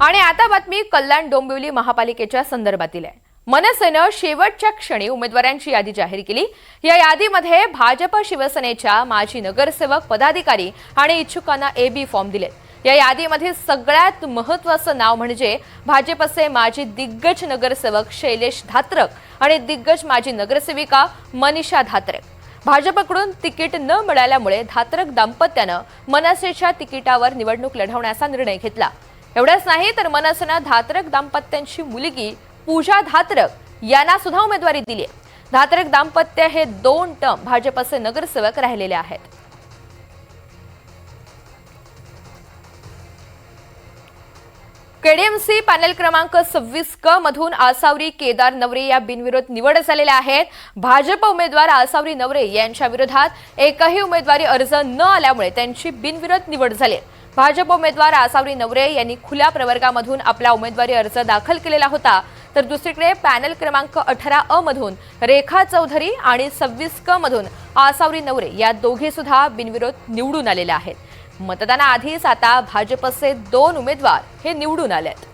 आणि आता बातमी कल्याण डोंबिवली महापालिकेच्या संदर्भातील आहे। मनसेनं शेवटच्या क्षणी उमेदवारांची यादी जाहीर केली। या यादीमध्ये भाजप शिवसेनेच्या माजी नगरसेवक पदाधिकारी आणि इच्छुकांना एबी फॉर्म दिलेत। या यादीमध्ये सगळ्यात महत्त्वाचं नाव म्हणजे भाजपचे माजी दिग्गज नगरसेवक शैलेश धात्रक आणि दिग्गज माजी नगरसेविका मनीषा धात्रक। भाजपकडून तिकीट न मिळाल्यामुळे धात्रक दाम्पत्यानं मनसेच्या तिकिटावर निवडणूक लढवण्याचा निर्णय घेतला। एवढंच नाही तर मनसेनं धात्रक दाम्पत्यांची मुलगी पूजा धात्रक यांना सुद्धा उमेदवारी दिली आहे। धात्रक दाम्पत्य हे 2 टर्म भाजपचे नगरसेवक राहिलेले आहेत। केडीएमसी पॅनल क्रमांक 26 क मधून आसावरी केदार नवरे या बिनविरोध निवड झालेल्या आहेत। भाजप उमेदवार आसावरी नवरे यांच्या विरोधात एकही उमेदवारी अर्ज न आल्यामुळे त्यांची बिनविरोध निवड झाली। भाजप उमेदवार आसावरी नवरे यांनी खुल्या प्रवर्गामधून आपला उमेदवारी अर्ज दाखल केलेला होता, तर दुसरीकडे पॅनल क्रमांक 18 अ मधून रेखा चौधरी आणि 26 क मधून आसावरी नवरे या दोघे सुद्धा बिनविरोध निवडून आलेले आहेत। मतदानाआधीच आता भाजपचे 2 उमेदवार हे निवडून आलेत।